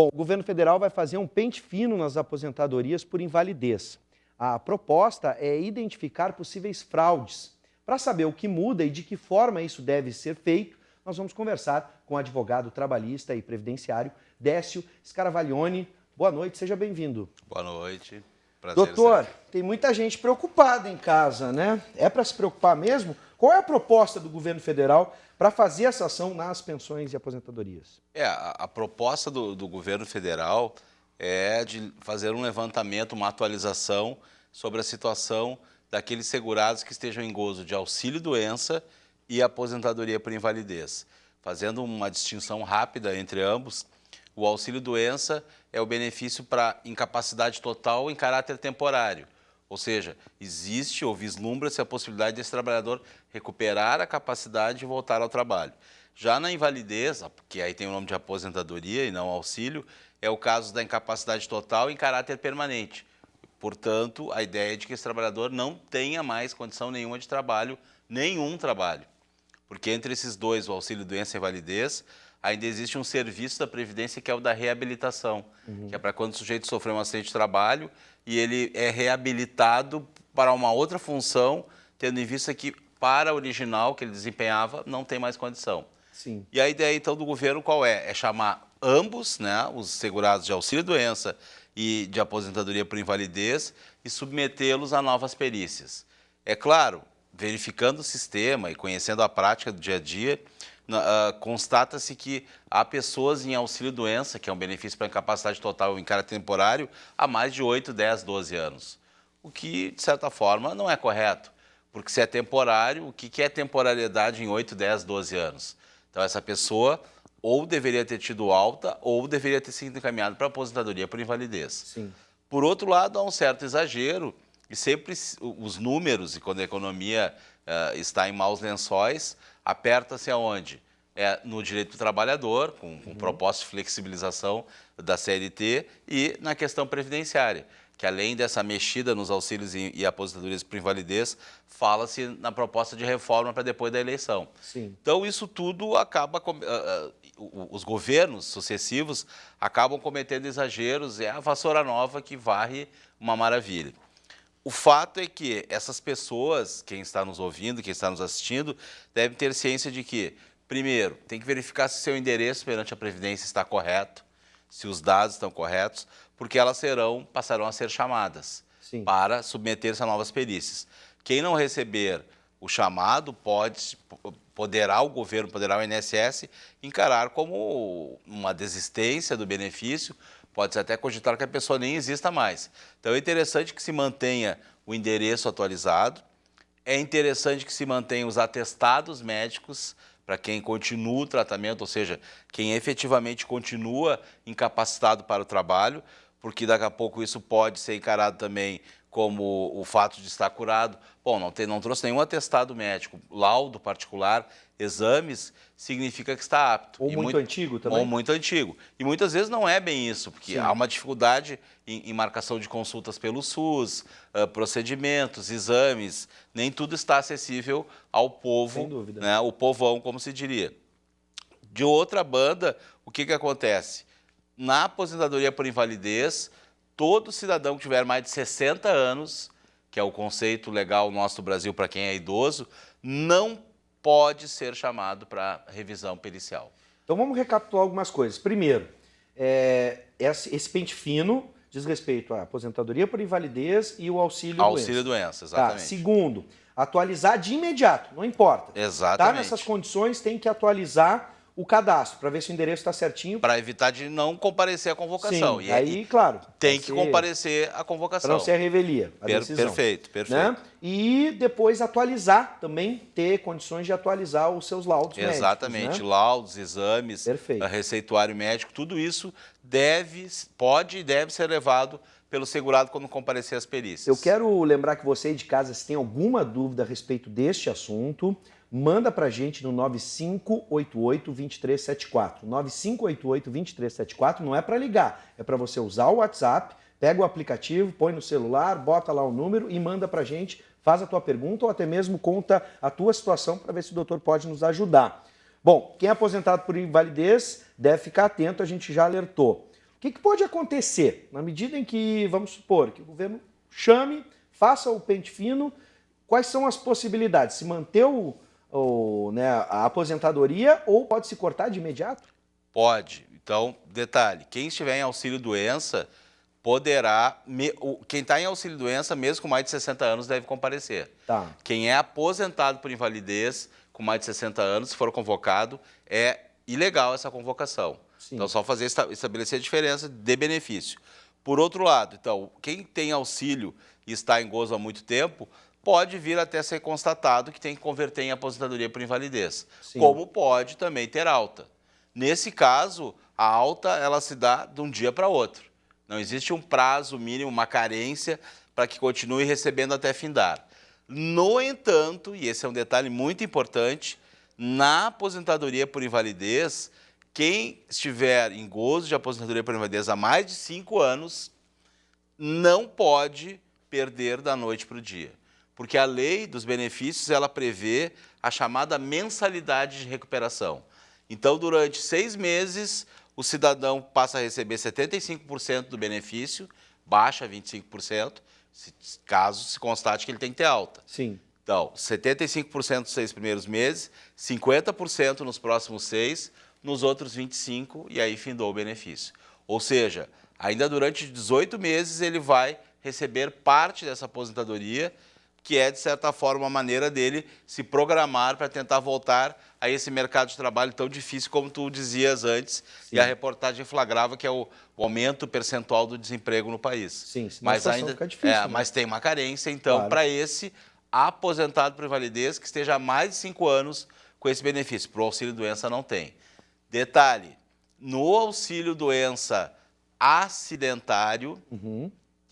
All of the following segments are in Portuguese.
Bom, o governo federal vai fazer um pente fino nas aposentadorias por invalidez. A proposta é identificar possíveis fraudes. Para saber o que muda e de que forma isso deve ser feito, nós vamos conversar com o advogado trabalhista e previdenciário Décio Scaravaglione. Boa noite, seja bem-vindo. Boa noite. Prazer. Doutor, tem muita gente preocupada em casa, né? É para se preocupar mesmo? Qual é a proposta do governo federal para fazer essa ação nas pensões e aposentadorias? A proposta do governo federal é de fazer um levantamento, uma atualização sobre a situação daqueles segurados que estejam em gozo de auxílio-doença e aposentadoria por invalidez. Fazendo uma distinção rápida entre ambos, o auxílio-doença é o benefício para incapacidade total em caráter temporário. Ou seja, existe ou vislumbra-se a possibilidade desse trabalhador recuperar a capacidade de voltar ao trabalho. Já na invalidez, que aí tem o nome de aposentadoria e não auxílio, é o caso da incapacidade total em caráter permanente. Portanto, a ideia é de que esse trabalhador não tenha mais condição nenhuma de trabalho, nenhum trabalho. Porque entre esses dois, o auxílio-doença e a invalidez, ainda existe um serviço da Previdência que é o da reabilitação, que é para quando o sujeito sofreu um acidente de trabalho e ele é reabilitado para uma outra função, tendo em vista que para a original que ele desempenhava não tem mais condição. Sim. E a ideia então do governo qual é? É chamar ambos, né, os segurados de auxílio-doença e de aposentadoria por invalidez e submetê-los a novas perícias. É claro, verificando o sistema e conhecendo a prática do dia a dia, constata-se que há pessoas em auxílio-doença, que é um benefício para incapacidade total em caráter temporário, há mais de 8, 10, 12 anos. O que, de certa forma, não é correto. Porque se é temporário, o que é temporariedade em 8, 10, 12 anos? Então, essa pessoa ou deveria ter tido alta ou deveria ter sido encaminhada para aposentadoria por invalidez. Sim. Por outro lado, há um certo exagero e sempre os números, e quando a economia está em maus lençóis, aperta-se aonde? No direito do trabalhador, com proposta de flexibilização da CLT e na questão previdenciária, que além dessa mexida nos auxílios e aposentadorias por invalidez, fala-se na proposta de reforma para depois da eleição. Sim. Então, isso tudo acaba... os governos sucessivos acabam cometendo exageros, é a vassoura nova que varre uma maravilha. O fato é que essas pessoas, quem está nos ouvindo, quem está nos assistindo, devem ter ciência de que, primeiro, tem que verificar se seu endereço perante a Previdência está correto, se os dados estão corretos, porque elas passarão a ser chamadas. Sim. Para submeter-se a novas perícias. Quem não receber o chamado poderá o INSS encarar como uma desistência do benefício, pode-se até cogitar que a pessoa nem exista mais. Então é interessante que se mantenha o endereço atualizado, é interessante que se mantenha os atestados médicos para quem continua o tratamento, ou seja, quem efetivamente continua incapacitado para o trabalho, porque daqui a pouco isso pode ser encarado também como o fato de estar curado. Bom, não trouxe nenhum atestado médico, laudo particular, exames, significa que está apto. Ou muito antigo também? Ou muito antigo. E muitas vezes não é bem isso, porque Sim. há uma dificuldade em marcação de consultas pelo SUS, procedimentos, exames, nem tudo está acessível ao povo, sem dúvida, né, o povão, como se diria. De outra banda, o que acontece? Na aposentadoria por invalidez, todo cidadão que tiver mais de 60 anos, que é o conceito legal nosso do Brasil para quem é idoso, não pode ser chamado para revisão pericial. Então vamos recapitular algumas coisas. Primeiro, esse pente fino diz respeito à aposentadoria por invalidez e o auxílio-doença. Auxílio-doença, exatamente. Tá. Segundo, atualizar de imediato, não importa. Exatamente. Tá nessas condições, tem que atualizar o cadastro, para ver se o endereço está certinho. Para evitar de não comparecer à convocação. Sim, e aí, claro. Tem que comparecer à convocação. Para não ser a revelia, a decisão. Perfeito. Né? E depois atualizar também, ter condições de atualizar os seus laudos médicos. Exatamente, né? Laudos, exames, receituário médico, tudo isso pode e deve ser levado pelo segurado quando comparecer às perícias. Eu quero lembrar que você aí de casa, se tem alguma dúvida a respeito deste assunto, manda pra gente no 9588-2374. 9588-2374 não é para ligar, é para você usar o WhatsApp, pega o aplicativo, põe no celular, bota lá o número e manda pra gente, faz a tua pergunta ou até mesmo conta a tua situação para ver se o doutor pode nos ajudar. Bom, quem é aposentado por invalidez deve ficar atento, a gente já alertou. que pode acontecer na medida em que, vamos supor, que o governo chame, faça o pente fino, quais são as possibilidades? Se manter a aposentadoria ou pode se cortar de imediato? Pode. Então, detalhe, quem estiver em auxílio-doença poderá... Quem está em auxílio-doença, mesmo com mais de 60 anos, deve comparecer. Tá. Quem é aposentado por invalidez, com mais de 60 anos, se for convocado, é ilegal essa convocação. Sim. Então, só estabelecer a diferença de benefício. Por outro lado, então, quem tem auxílio e está em gozo há muito tempo, pode vir até ser constatado que tem que converter em aposentadoria por invalidez. Sim. Como pode também ter alta. Nesse caso, a alta ela se dá de um dia para outro. Não existe um prazo mínimo, uma carência para que continue recebendo até findar. No entanto, e esse é um detalhe muito importante, na aposentadoria por invalidez, quem estiver em gozo de aposentadoria por invalidez há mais de 5 anos não pode perder da noite para o dia. Porque a lei dos benefícios ela prevê a chamada mensalidade de recuperação. Então, durante 6 meses, o cidadão passa a receber 75% do benefício, baixa 25%, caso se constate que ele tem que ter alta. Sim. Então, 75% nos 6 primeiros meses, 50% nos próximos 6, nos outros 25%, e aí findou o benefício. Ou seja, ainda durante 18 meses ele vai receber parte dessa aposentadoria, que é, de certa forma, uma maneira dele se programar para tentar voltar a esse mercado de trabalho tão difícil como tu dizias antes. Sim. E a reportagem flagrava que é o aumento percentual do desemprego no país. Sim, mas ainda fica difícil, né? Mas tem uma carência, então, claro, para esse aposentado por invalidez que esteja há mais de 5 anos com esse benefício. Para o auxílio-doença não tem. Detalhe, no auxílio-doença acidentário,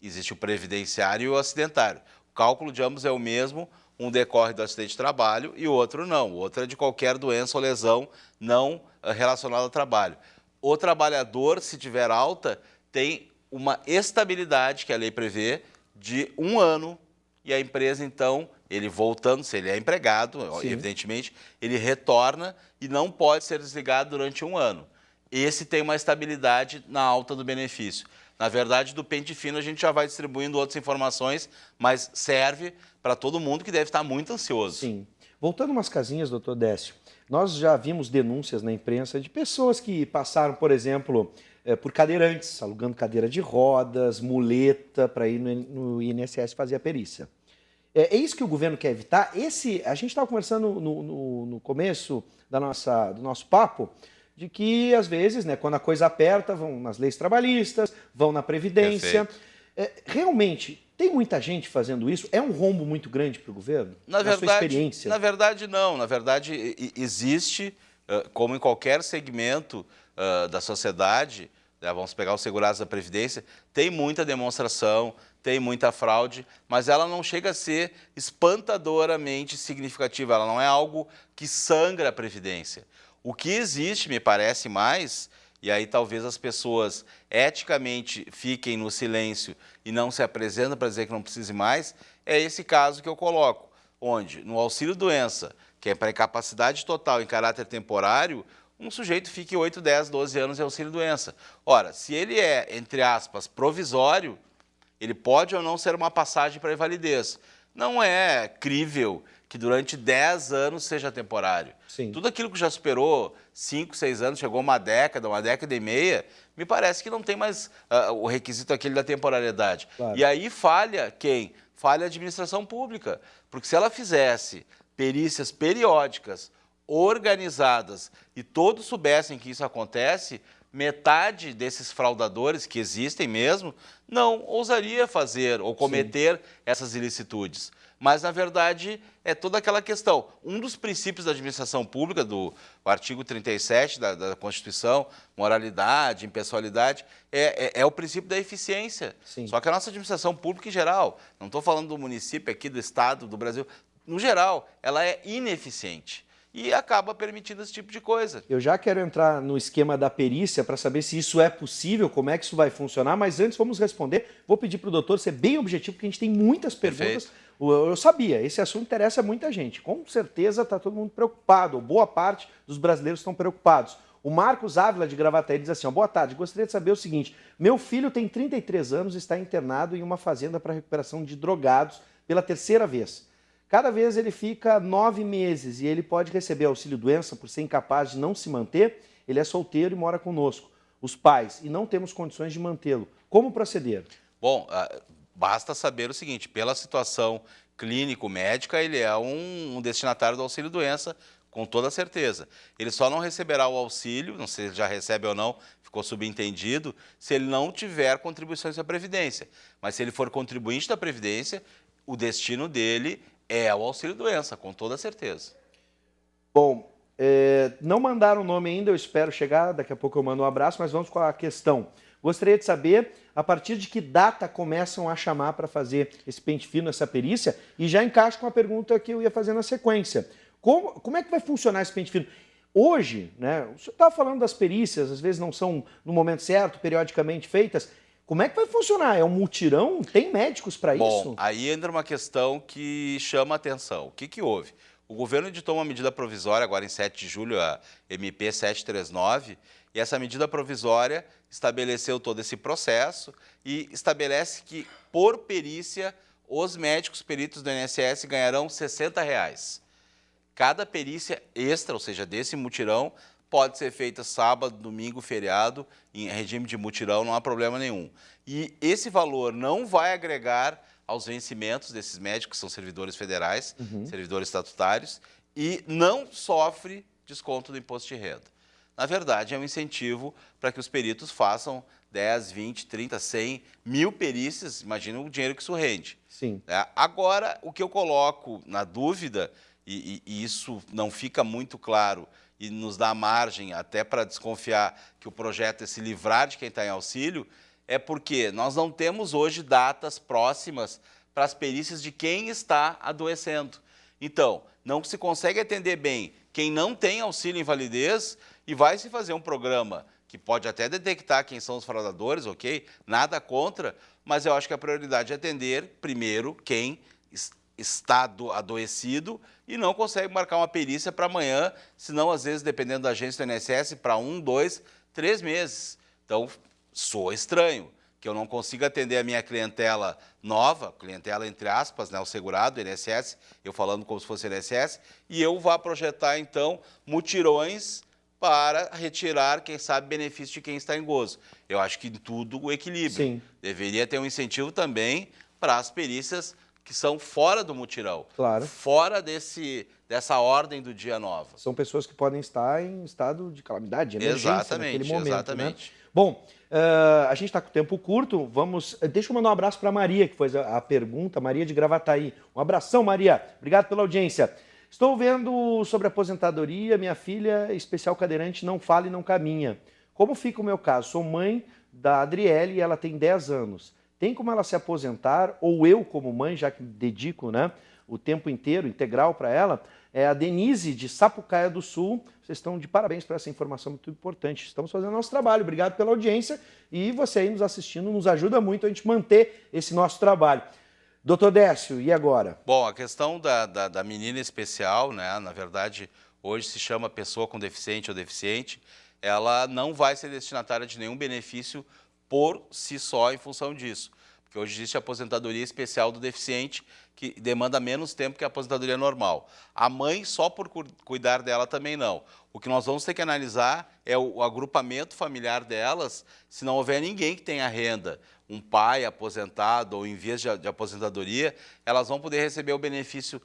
existe o previdenciário e o acidentário. O cálculo de ambos é o mesmo, um decorre do acidente de trabalho e o outro não. O outro é de qualquer doença ou lesão não relacionada ao trabalho. O trabalhador, se tiver alta, tem uma estabilidade que a lei prevê de 1 ano e a empresa, então, ele voltando, se ele é empregado, sim, evidentemente, ele retorna e não pode ser desligado durante 1 ano. Esse tem uma estabilidade na alta do benefício. Na verdade, do pente fino a gente já vai distribuindo outras informações, mas serve para todo mundo que deve estar muito ansioso. Sim. Voltando umas casinhas, doutor Décio, nós já vimos denúncias na imprensa de pessoas que passaram, por exemplo, por cadeirantes, alugando cadeira de rodas, muleta, para ir no INSS fazer a perícia. É isso que o governo quer evitar? A gente estava conversando no começo do nosso papo, de que, às vezes, né, quando a coisa aperta, vão nas leis trabalhistas, vão na Previdência. Realmente, tem muita gente fazendo isso? É um rombo muito grande para o governo? Na sua experiência? Na verdade, não. Na verdade, existe, como em qualquer segmento da sociedade, vamos pegar os segurados da Previdência, tem muita demonstração, tem muita fraude, mas ela não chega a ser espantadoramente significativa. Ela não é algo que sangra a Previdência. O que existe, me parece mais, e aí talvez as pessoas eticamente fiquem no silêncio e não se apresentam para dizer que não precise mais, é esse caso que eu coloco, onde no auxílio-doença, que é para incapacidade total em caráter temporário, um sujeito fique 8, 10, 12 anos em auxílio-doença. Ora, se ele é, entre aspas, provisório, ele pode ou não ser uma passagem para invalidez. Não é crível que durante 10 anos seja temporário. Sim. Tudo aquilo que já superou 5, 6 anos, chegou uma década e meia, me parece que não tem mais o requisito aquele da temporariedade. Claro. E aí falha quem? Falha a administração pública. Porque se ela fizesse perícias periódicas, organizadas, e todos soubessem que isso acontece, metade desses fraudadores, que existem mesmo, não ousaria fazer ou cometer, sim, essas ilicitudes. Mas, na verdade, é toda aquela questão. Um dos princípios da administração pública, do artigo 37 da Constituição, moralidade, impessoalidade, é o princípio da eficiência. Sim. Só que a nossa administração pública em geral, não estou falando do município aqui, do Estado, do Brasil, no geral, ela é ineficiente. E acaba permitindo esse tipo de coisa. Eu já quero entrar no esquema da perícia para saber se isso é possível, como é que isso vai funcionar, mas antes vamos responder. Vou pedir para o doutor ser bem objetivo, porque a gente tem muitas perguntas. Perfeito. Eu sabia, esse assunto interessa muita gente. Com certeza está todo mundo preocupado, ou boa parte dos brasileiros estão preocupados. O Marcos Ávila, de Gravataí, diz assim, ó, boa tarde, gostaria de saber o seguinte, meu filho tem 33 anos e está internado em uma fazenda para recuperação de drogados pela terceira vez. Cada vez ele fica 9 meses e ele pode receber auxílio-doença por ser incapaz de não se manter. Ele é solteiro e mora conosco, os pais, e não temos condições de mantê-lo. Como proceder? Bom, basta saber o seguinte, pela situação clínico-médica, ele é um destinatário do auxílio-doença, com toda certeza. Ele só não receberá o auxílio, não sei se já recebe ou não, ficou subentendido, se ele não tiver contribuições à Previdência. Mas se ele for contribuinte da Previdência, o destino dele é o auxílio-doença, com toda certeza. Bom, não mandaram o nome ainda, eu espero chegar, daqui a pouco eu mando um abraço, mas vamos com a questão. Gostaria de saber a partir de que data começam a chamar para fazer esse pente fino, essa perícia, e já encaixa com a pergunta que eu ia fazer na sequência. Como é que vai funcionar esse pente fino? Hoje, né, o senhor estava falando das perícias, às vezes não são no momento certo, periodicamente feitas. Como é que vai funcionar? É um mutirão? Tem médicos para isso? Bom, aí entra uma questão que chama a atenção. O que houve? O governo editou uma medida provisória, agora em 7 de julho, a MP 739, e essa medida provisória estabeleceu todo esse processo e estabelece que, por perícia, os médicos peritos do INSS ganharão R$ 60. Cada perícia extra, ou seja, desse mutirão, pode ser feita sábado, domingo, feriado, em regime de mutirão, não há problema nenhum. E esse valor não vai agregar aos vencimentos desses médicos, que são servidores federais, servidores estatutários, e não sofre desconto do imposto de renda. Na verdade, é um incentivo para que os peritos façam 10, 20, 30, 100, 1000 perícias, imagina o dinheiro que isso rende. Sim. Agora, o que eu coloco na dúvida, e isso não fica muito claro, e nos dá margem até para desconfiar que o projeto é se livrar de quem está em auxílio, é porque nós não temos hoje datas próximas para as perícias de quem está adoecendo. Então, não se consegue atender bem quem não tem auxílio invalidez e vai se fazer um programa que pode até detectar quem são os fraudadores, ok? Nada contra, mas eu acho que a prioridade é atender primeiro quem está adoecido e não consegue marcar uma perícia para amanhã, senão, às vezes, dependendo da agência do INSS, para 1, 2, 3 meses. Então, soa estranho que eu não consiga atender a minha clientela nova, clientela entre aspas, né, o segurado, o INSS, eu falando como se fosse o INSS, e eu vá projetar, então, mutirões para retirar, quem sabe, benefício de quem está em gozo. Eu acho que em tudo o equilíbrio. Sim. Deveria ter um incentivo também para as perícias que são fora do mutirão, Claro. fora dessa ordem do dia nova. São pessoas que podem estar em estado de calamidade, de emergência naquele momento. Exatamente. Né? Bom, a gente está com tempo curto, deixa eu mandar um abraço para a Maria, que fez a pergunta, Maria de Gravataí. Um abração, Maria. Obrigado pela audiência. Estou vendo sobre aposentadoria, minha filha, especial cadeirante, não fala e não caminha. Como fica o meu caso? Sou mãe da Adriele e ela tem 10 anos. Tem como ela se aposentar, ou eu como mãe, já que dedico, né, o tempo inteiro, integral para ela? É a Denise, de Sapucaia do Sul. Vocês estão de parabéns por essa informação muito importante. Estamos fazendo nosso trabalho. Obrigado pela audiência. E você aí nos assistindo nos ajuda muito a gente manter esse nosso trabalho. Doutor Décio, e agora? Bom, a questão da menina especial, né, na verdade, hoje se chama pessoa com deficiente ou deficiente, ela não vai ser destinatária de nenhum benefício por si só em função disso. Porque hoje existe a aposentadoria especial do deficiente, que demanda menos tempo que a aposentadoria normal. A mãe, só por cuidar dela, também não. O que nós vamos ter que analisar é o agrupamento familiar delas, se não houver ninguém que tenha renda, um pai aposentado ou em vias de aposentadoria, elas vão poder receber o benefício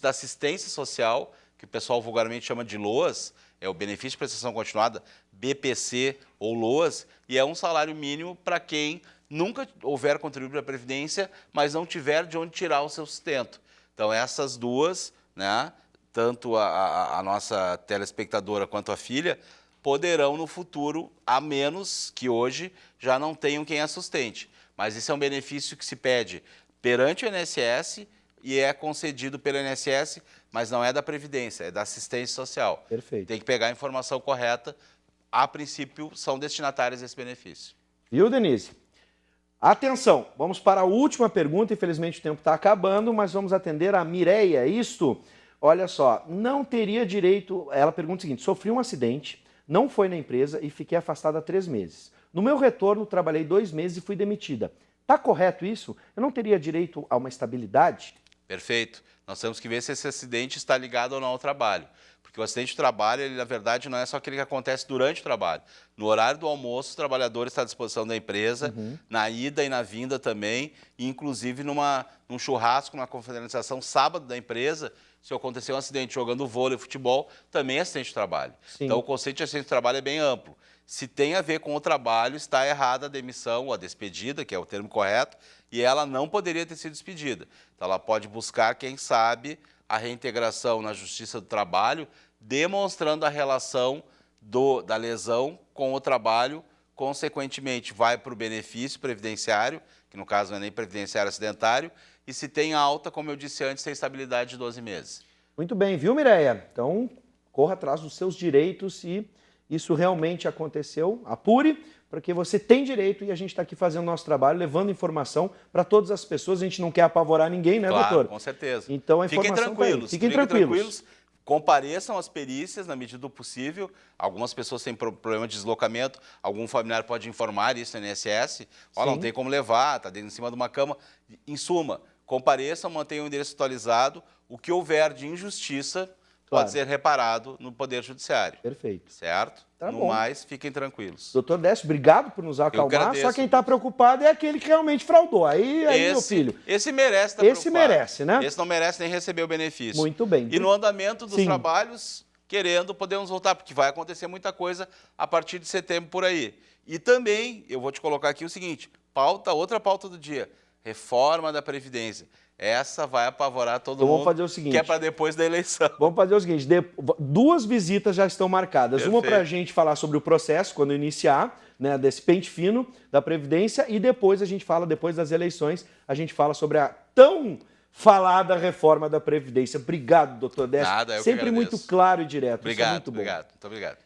da assistência social, que o pessoal vulgarmente chama de LOAS, é o benefício de prestação continuada, BPC ou LOAS, e é um salário mínimo para quem nunca houver contribuído para a Previdência, mas não tiver de onde tirar o seu sustento. Então, essas duas, né, tanto a nossa telespectadora quanto a filha, poderão no futuro, a menos que hoje já não tenham quem a sustente. Mas isso é um benefício que se pede perante o INSS e é concedido pelo INSS, mas não é da Previdência, é da assistência social. Perfeito. Tem que pegar a informação correta. A princípio, são destinatárias desse benefício. Viu, Denise? Atenção, vamos para a última pergunta. Infelizmente o tempo está acabando, mas vamos atender a Mireia. Olha só, não teria direito... Ela pergunta o seguinte: sofri um acidente não foi na empresa e fiquei afastada há 3 meses. No meu retorno, trabalhei 2 meses e fui demitida. Está correto isso? Eu não teria direito a uma estabilidade? Perfeito. Nós temos que ver se esse acidente está ligado ou não ao trabalho. Porque o acidente de trabalho, ele, na verdade, não é só aquele que acontece durante o trabalho. No horário do almoço, o trabalhador está à disposição da empresa, na ida e na vinda também, e inclusive num churrasco, numa confraternização sábado da empresa, se acontecer um acidente jogando vôlei, futebol, também é acidente de trabalho. Sim. Então, o conceito de acidente de trabalho é bem amplo. Se tem a ver com o trabalho, está errada a demissão ou a despedida, que é o termo correto, e ela não poderia ter sido despedida. Então, ela pode buscar, quem sabe, a reintegração na Justiça do Trabalho, demonstrando a relação da lesão com o trabalho, consequentemente vai para o benefício previdenciário, que no caso não é nem previdenciário acidentário, e se tem alta, como eu disse antes, tem estabilidade de 12 meses. Muito bem, viu, Mireia? Então, corra atrás dos seus direitos e isso realmente aconteceu, apure, porque você tem direito e a gente está aqui fazendo o nosso trabalho, levando informação para todas as pessoas. A gente não quer apavorar ninguém, né, claro, doutor? Com certeza. Então, a informação Fiquem tranquilos. Fiquem tranquilos. Compareçam às perícias na medida do possível. Algumas pessoas têm problema de deslocamento, algum familiar pode informar isso no INSS. Não tem como levar, está em cima de uma cama. Em suma, compareçam, mantenham o endereço atualizado. O que houver de injustiça pode ser reparado no Poder Judiciário. Perfeito. Certo? Tá no bom. mais, fiquem tranquilos. Doutor Décio, obrigado por nos acalmar. Só quem está preocupado é aquele que realmente fraudou. Aí meu filho. Esse merece estar preocupado. Esse merece, né? Esse não merece nem receber o benefício. Muito bem. E no andamento dos trabalhos, podemos voltar, porque vai acontecer muita coisa a partir de setembro por aí. E também, eu vou te colocar aqui o seguinte, outra pauta do dia, reforma da Previdência. Essa vai apavorar todo mundo, vamos fazer o seguinte, que é para depois da eleição. Vamos fazer o seguinte, 2 visitas já estão marcadas. Perfeito. Uma para a gente falar sobre o processo, quando iniciar, né, desse pente fino da Previdência, e depois a gente fala, depois das eleições, a gente fala sobre a tão falada reforma da Previdência. Obrigado, doutor Décio. Nada, eu sempre que muito claro e direto. Obrigado, Isso é muito bom. Muito obrigado.